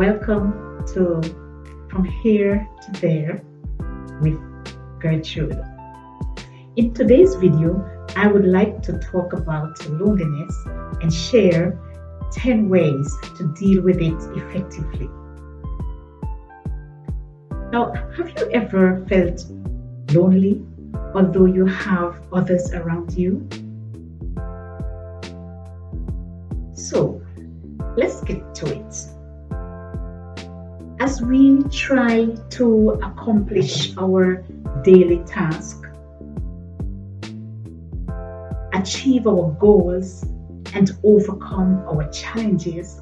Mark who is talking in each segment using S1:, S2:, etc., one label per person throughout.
S1: Welcome to From Here to There with Gertrude. In today's video, I would like to talk about loneliness and share 10 ways to deal with it effectively. Now, have you ever felt lonely although you have others around you? So, let's get to it. As we try to accomplish our daily task, achieve our goals, and overcome our challenges,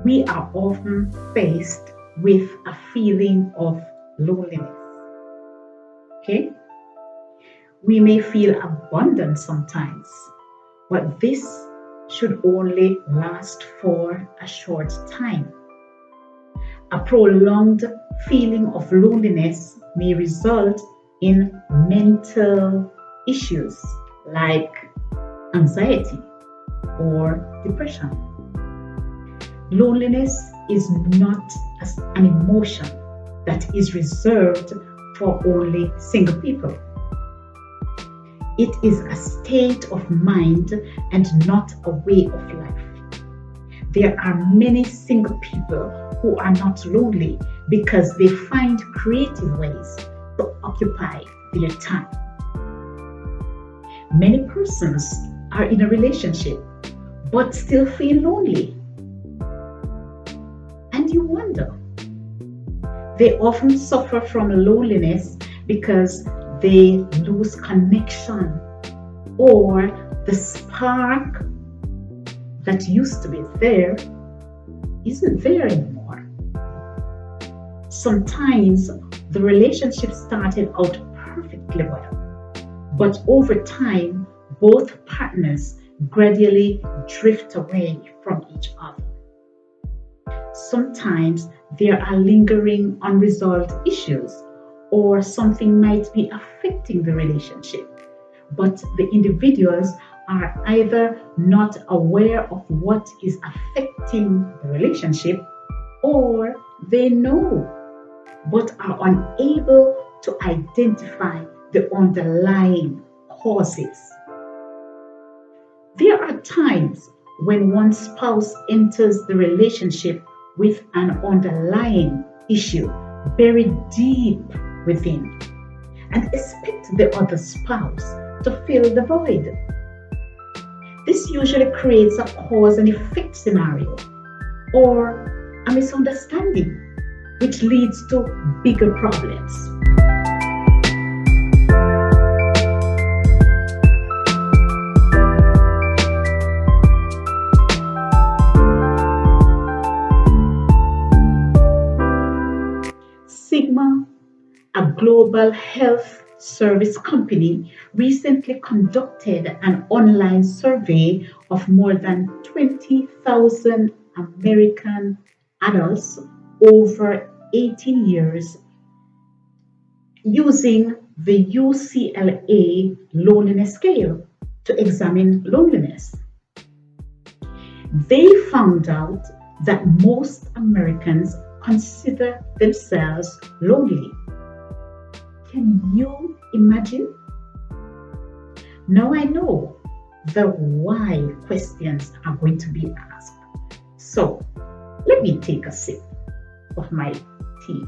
S1: we are often faced with a feeling of loneliness. Okay? We may feel abandoned sometimes, but this should only last for a short time. A prolonged feeling of loneliness may result in mental issues like anxiety or depression. Loneliness is not an emotion that is reserved for only single people. It is a state of mind and not a way of life. There are many single people who are not lonely because they find creative ways to occupy their time. Many persons are in a relationship but still feel lonely. And you wonder. They often suffer from loneliness because they lose connection, or the spark that used to be there isn't there anymore. Sometimes the relationship started out perfectly well, but over time, both partners gradually drift away from each other. Sometimes there are lingering unresolved issues, or something might be affecting the relationship, but the individuals are either not aware of what is affecting the relationship, or they know but are unable to identify the underlying causes. There are times when one spouse enters the relationship with an underlying issue buried deep within and expect the other spouse to fill the void. This usually creates a cause and effect scenario or a misunderstanding, which leads to bigger problems. Sigma, a global health service company, recently conducted an online survey of more than 20,000 American adults over 18 years using the UCLA loneliness scale to examine loneliness. They found out that most Americans consider themselves lonely. Can you imagine? Now I know the why questions are going to be asked. So let me take a sip of my tea.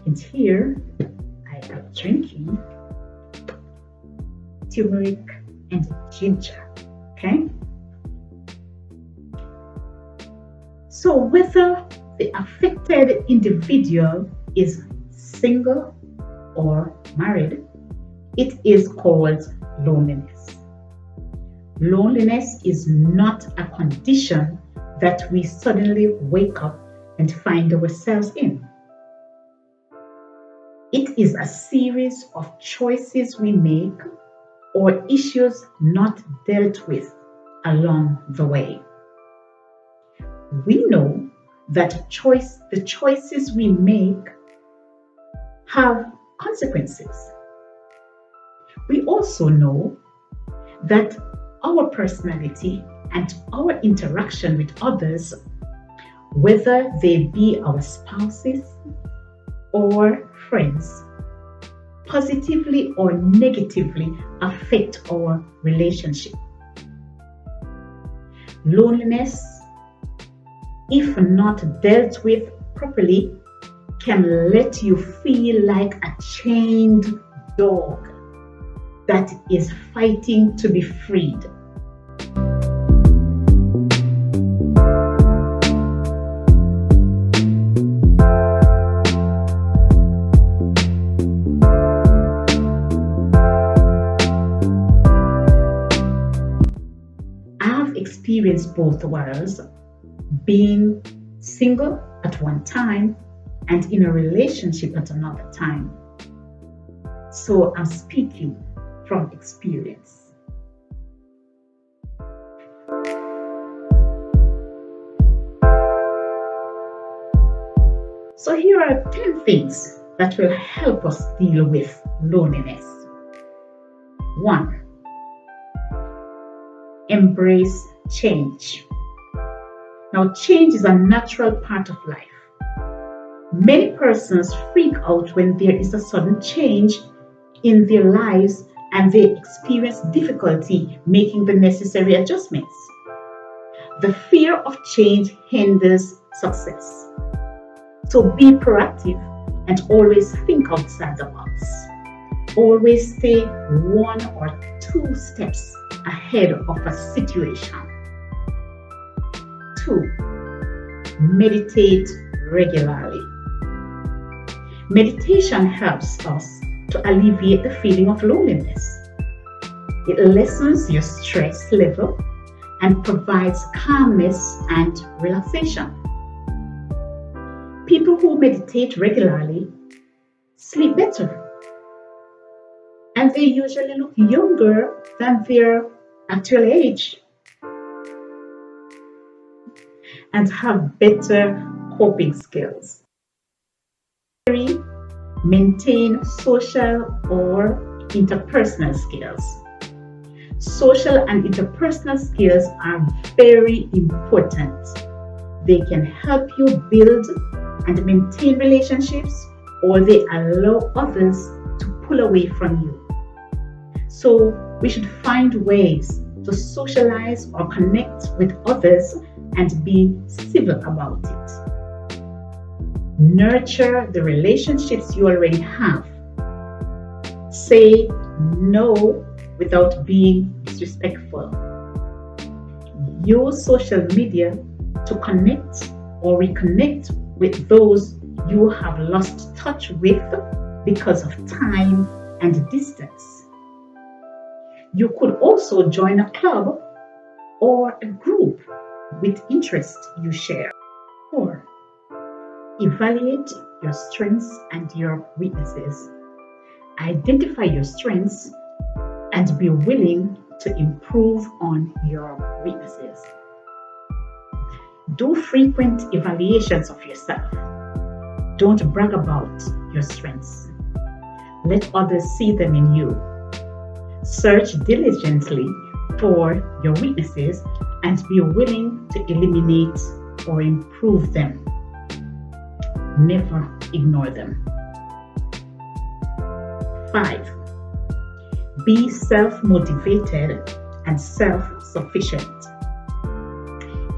S1: And here I am drinking turmeric and ginger. Okay? So whether the affected individual is single or married, it is called loneliness. Loneliness is not a condition that we suddenly wake up and find ourselves in. It is a series of choices we make or issues not dealt with along the way. We know that the choices we make have consequences. We also know that our personality and our interaction with others, whether they be our spouses or friends, positively or negatively affect our relationship. Loneliness, if not dealt with properly, can let you feel like a chained dog that is fighting to be freed. I've experienced both worlds, being single at one time and in a relationship at another time. So I'm speaking from experience. So here are 10 things that will help us deal with loneliness. 1. Embrace change. Now, change is a natural part of life. Many persons freak out when there is a sudden change in their lives and they experience difficulty making the necessary adjustments. The fear of change hinders success. So be proactive and always think outside the box. Always stay 1 or 2 steps ahead of a situation. 2. Meditate regularly. Meditation helps us to alleviate the feeling of loneliness. It lessens your stress level and provides calmness and relaxation. People who meditate regularly sleep better, and they usually look younger than their actual age and have better coping skills. 3. Maintain social or interpersonal skills. Social and interpersonal skills are very important. They can help you build and maintain relationships, or they allow others to pull away from you. So we should find ways to socialize or connect with others and be civil about it. Nurture the relationships you already have. Say no without being disrespectful. Use social media to connect or reconnect with those you have lost touch with because of time and distance. You could also join a club or a group with interests you share. 4. Evaluate your strengths and your weaknesses. Identify your strengths and be willing to improve on your weaknesses. Do frequent evaluations of yourself. Don't brag about your strengths. Let others see them in you. Search diligently for your weaknesses and be willing to eliminate or improve them. Never ignore them. 5. Be self-motivated and self-sufficient.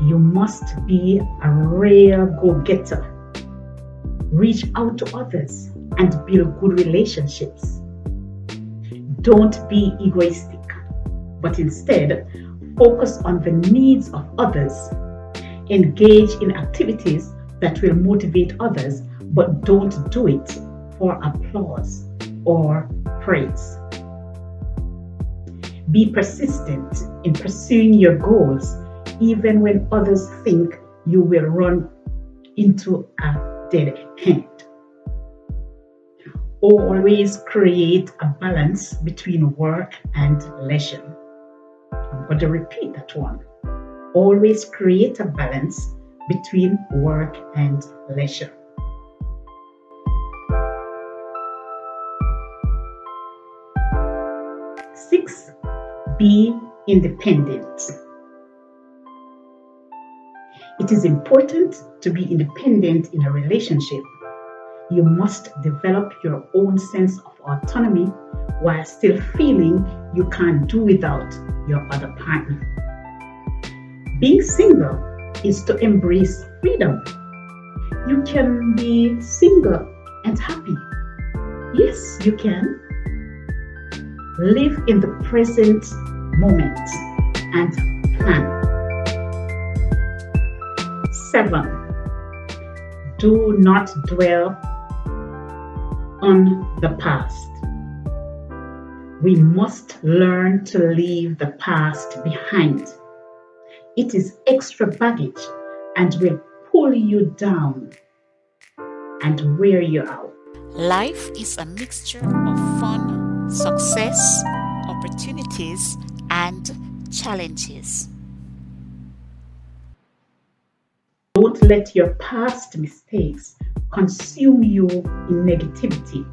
S1: You must be a real go-getter. Reach out to others and build good relationships. Don't be egoistic, but instead focus on the needs of others. Engage in activities that will motivate others, but don't do it for applause or praise. Be persistent in pursuing your goals, even when others think you will run into a dead end. Always create a balance between work and leisure. I'm going to repeat that one. Always create a balance between work and leisure. 6. Be independent. It is important to be independent in a relationship. You must develop your own sense of autonomy while still feeling you can't do without your other partner. Being single is to embrace freedom. You can be single and happy. Yes, you can. Live in the present moment and plan. 7. Do not dwell on the past. We must learn to leave the past behind. It is extra baggage and will pull you down and wear you out.
S2: Life is a mixture of fun, success, opportunities, and challenges.
S1: Don't let your past mistakes consume you in negativity.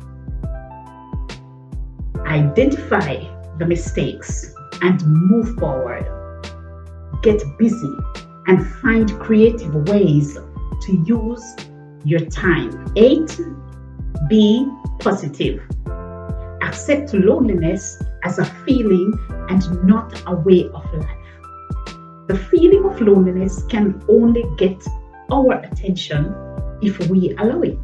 S1: Identify the mistakes and move forward. Get busy and find creative ways to use your time. 8. Be positive. Accept loneliness as a feeling and not a way of life. The feeling of loneliness can only get our attention if we allow it.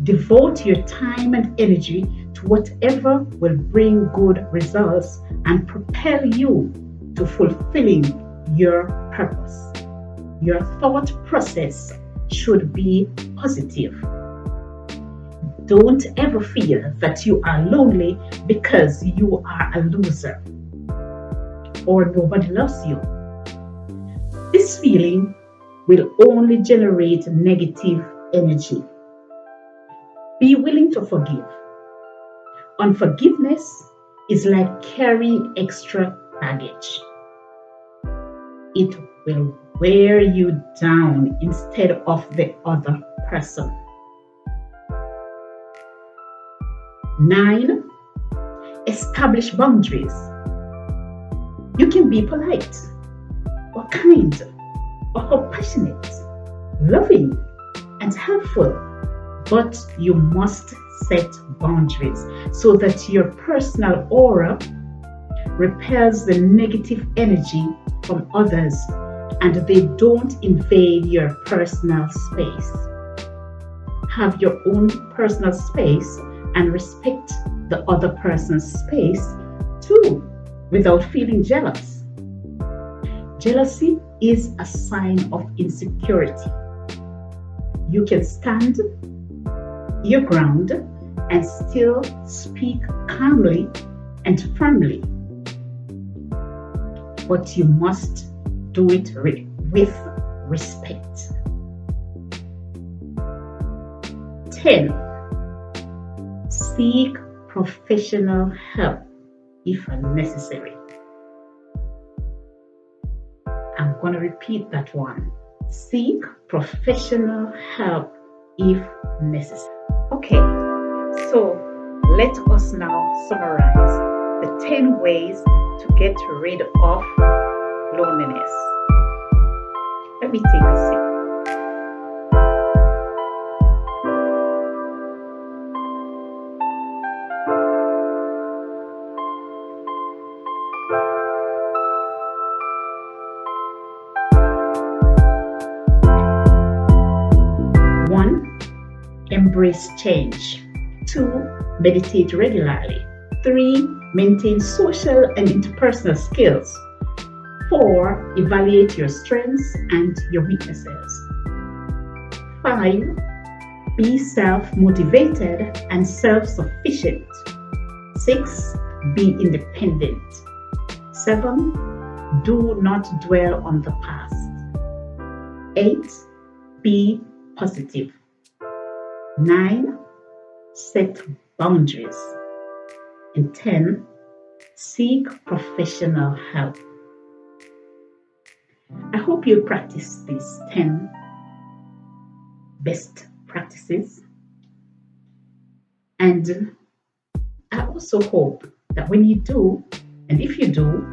S1: Devote your time and energy to whatever will bring good results and propel you to fulfilling your purpose. Your thought process should be positive. Don't ever feel that you are lonely because you are a loser or nobody loves you. This feeling will only generate negative energy. Be willing to forgive. Unforgiveness is like carrying extra baggage. It will wear you down instead of the other person. 9. Establish boundaries. You can be polite or kind or compassionate, loving and helpful, but you must set boundaries so that your personal aura repels the negative energy from others and they don't invade your personal space. Have your own personal space and respect the other person's space too, without feeling jealous. Jealousy is a sign of insecurity. You can stand your ground and still speak calmly and firmly, but you must do it with respect. 10. Seek professional help if necessary. I'm going to repeat that one. Seek professional help if necessary. Okay, so let us now summarize the 10 ways to get rid of loneliness. Let me take a sip. 1. Embrace change. 2. Meditate regularly. 3. Maintain social and interpersonal skills. 4. Evaluate your strengths and your weaknesses. 5. Be self-motivated and self-sufficient. 6. Be independent. 7. Do not dwell on the past. 8. Be positive. 9. Set boundaries. And 10. Seek professional help. I hope you practice these 10 best practices. And I also hope that when you do And if you do,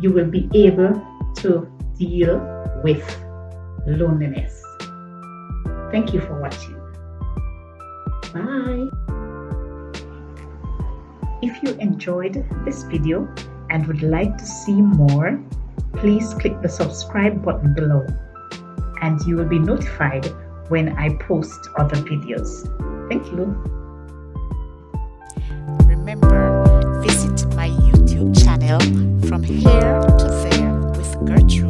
S1: you will be able to deal with loneliness. Thank you for watching. Bye. If you enjoyed this video and would like to see more, please click the subscribe button below and you will be notified when I post other videos. Thank you.
S2: Remember, visit my YouTube channel From Here to There with Gertrude.